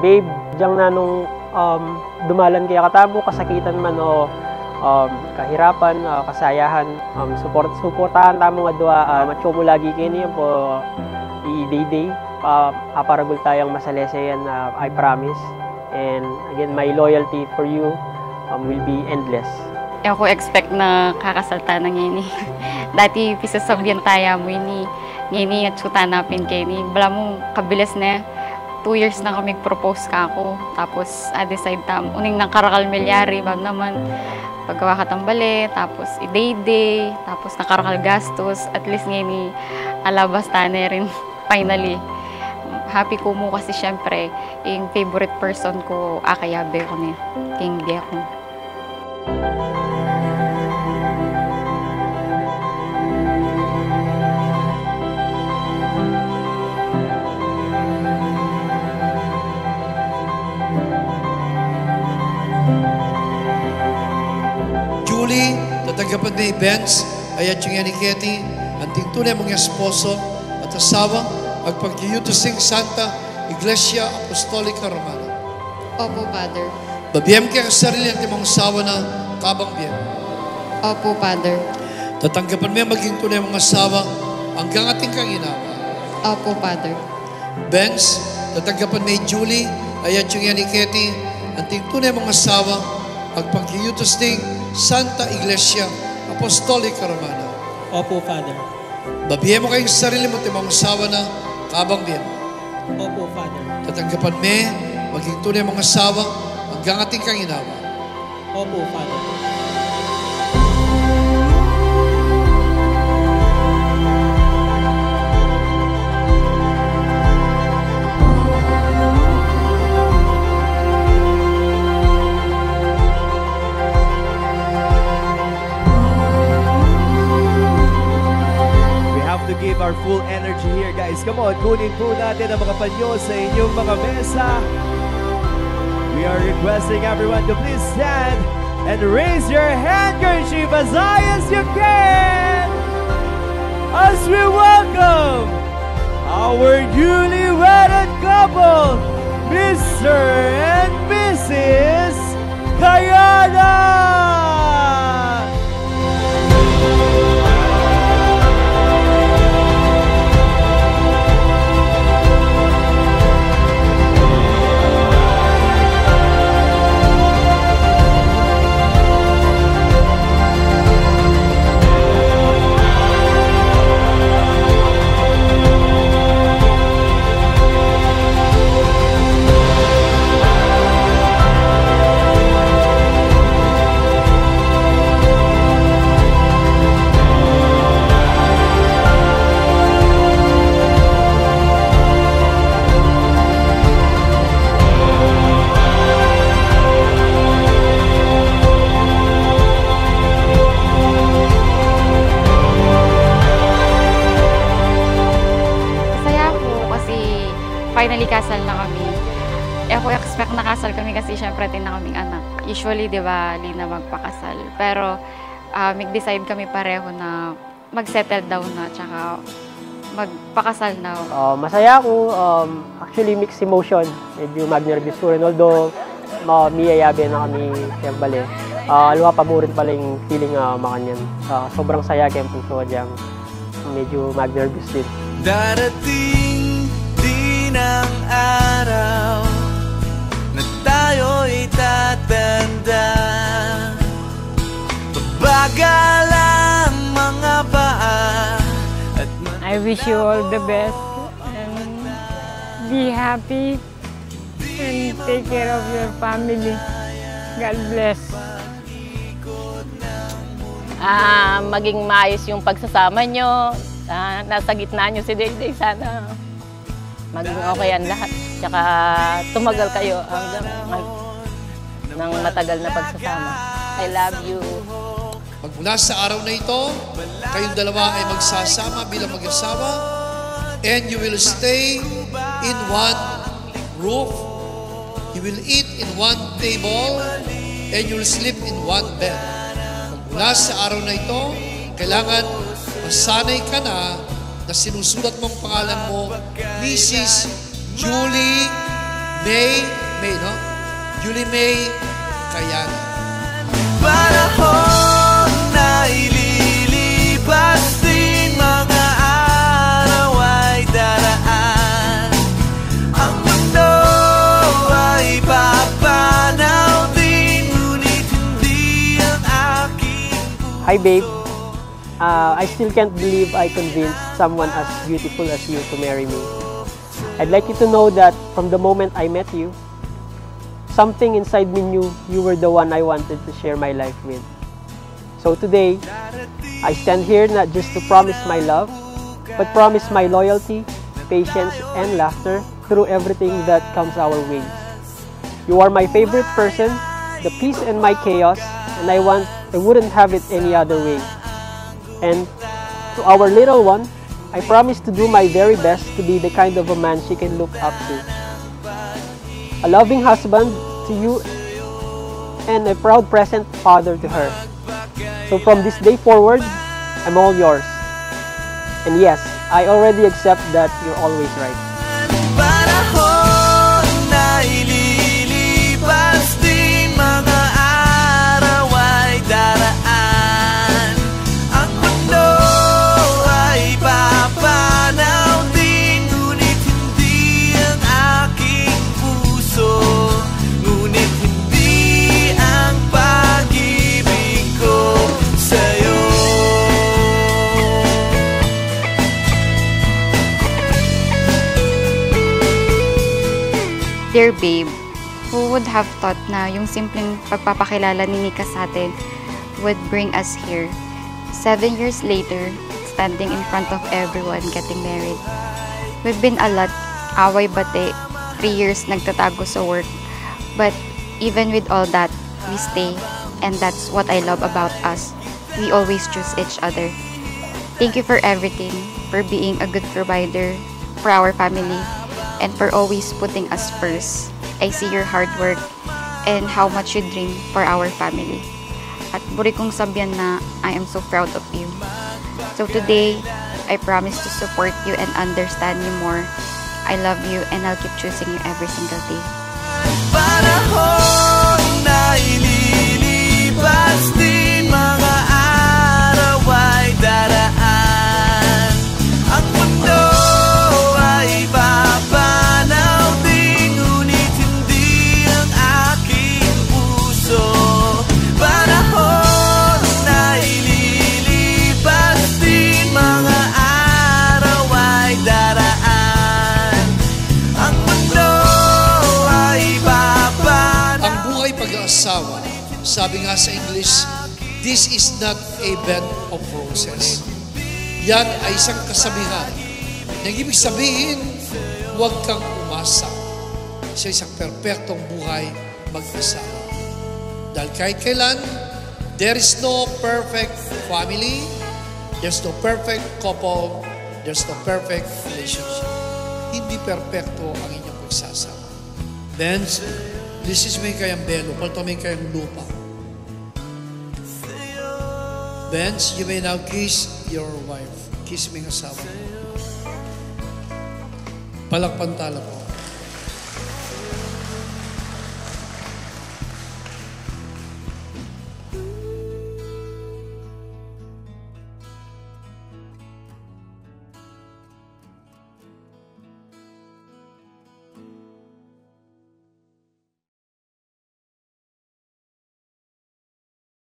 babe, diyan na nung dumalan kaya katabo, kasakitan man o kahirapan, kasayahan, suportahan tamo nga dua, macho mo lagi kini po i-day-day, aparagul tayong masalesayan, I promise. And again, my loyalty for you will be endless. Ako expect na kakasalta na ngini. Dati pisasabyan tayo mo ngini at sutanapin kay ni. Bala mo kabilis na 2 years na kami propose ka ako. Tapos decide tam uning nang karakal milyari bag naman paggawa ka tambali, tapos i-day-day, tapos nakarakal gastos, at least ngini alabas tane rin finally. Happy ko mo kasi syempre yung favorite person ko akayabe ko ni King Diako. Julie, tatagapan ni Benz, ayat yung ni Ketty, anting tunay mong esposo at asawa, agpagyuyutusing Santa Iglesia Apostolica Romana. Opo, Father. Babiyem kaya sarili natin mong asawa na kabang biyem. Opo, Father. Tatanggapan mo maging tunay mong asawa hanggang ating kang inawa. Opo, Father. Benz, tatanggapan ni Julie, ayat yung ni Ketty, anting tunay mong asawa, agpagyuyutusing Santa Iglesia Apostolica Romana. Opo, Father. Babiyem mo kayong sarili mo timang asawa na kabang biyem. Opo, Father. Tatanggapan me, maging tunay mong asawa hanggang ating kang inawa. Opo, Father. To give our full energy here, guys. Come on, kunin po natin ang mga panyo sa inyong mga mesa. We are requesting everyone to please stand and raise your handkerchief as high as you can as we welcome our newly wedded couple, Mr. and Mrs. Kayana. Finally, kasal na kami. Ako expect na kasal kami kasi syempre din na kaming anak. Usually, di ba, di na magpakasal. Pero, mag-decide kami pareho na mag-settle down na, tsaka magpakasal na. Masaya ako. Actually, mixed emotion. Medyo mag-nervous ko rin. Although, miyayabi na kami siyempre. Aluha pa mo rin pala yung feeling makanyan. Sobrang saya kaya puso dyan. Medyo mag-nervous din. Darating din ang araw na tayo'y tatanda. Bagal ang mga paa. I wish you all the best and be happy and take care of your family. God bless. Maging maayos yung pagsasama nyo. Nasa gitna nyo si Dayday. Sana maging okay ang lahat. Tsaka tumagal kayo hanggang ng matagal na pagsasama. I love you. Magmula sa araw na ito, kayong dalawa ay magsasama bilang mag-asawa and you will stay in one roof. You will eat in one table and you will sleep in one bed. Magmula sa araw na ito, kailangan masanay ka na sinusulat mong pangalan mo, Mrs. Julie May, no? Julie May Kayana. Panahon na ililipas din, mga araw ay daraan. Ang mundo ay papanaw din, ngunit hindi ang aking puso. Hi babe, I still can't believe I convinced someone as beautiful as you to marry me. I'd like you to know that from the moment I met you, something inside me knew you were the one I wanted to share my life with. So today, I stand here not just to promise my love, but promise my loyalty, patience, and laughter through everything that comes our way. You are my favorite person, the peace in my chaos, and I wouldn't have it any other way. And to our little one, I promise to do my very best to be the kind of a man she can look up to. A loving husband to you and a proud present father to her. So from this day forward, I'm all yours. And yes, I already accept that you're always right. Panahon na ililipas din, mga araw ay daraan. Ang mundo ay papanaw din, ngunit hindi ang aking puso, ngunit hindi ang pag-ibig ko sa'yo. Dear babe, who would have thought na yung simpleng pagpapakilala ni Nika sa atin would bring us here. 7 years later, standing in front of everyone getting married. We've been a lot, away-bate, 3 years nagtatago sa work. But even with all that, we stay, and that's what I love about us. We always choose each other. Thank you for everything, for being a good provider for our family, and for always putting us first. I see your hard work and how much you dream for our family. At buri kong sabihan na I am so proud of you. So today, I promise to support you and understand you more. I love you and I'll keep choosing you every single day. Panahon na ililipas din, mga araw ay daraan. Ang mundo ay papanaw din, ngunit hindi ang aking puso. Panahon na ililipas din, mga araw ay daraan. Ang mundo ay papanaw. Ang buhay pag-aasawa, sabi nga sa English, this is not a bed of roses. Yan ay isang kasabihan. Nang ibig sabihin, huwag kang umasa sa isang perpektong buhay mag-asawa. Dahil kahit kailan, there is no perfect family, there's no perfect couple, there's no perfect relationship. Hindi perpekto ang inyong pagsasama. Benz, this is may kayang belo, palto may kayang lupa. Benz, you may now kiss your wife. Kiss mo yung asawa mo. Palakpan tala po.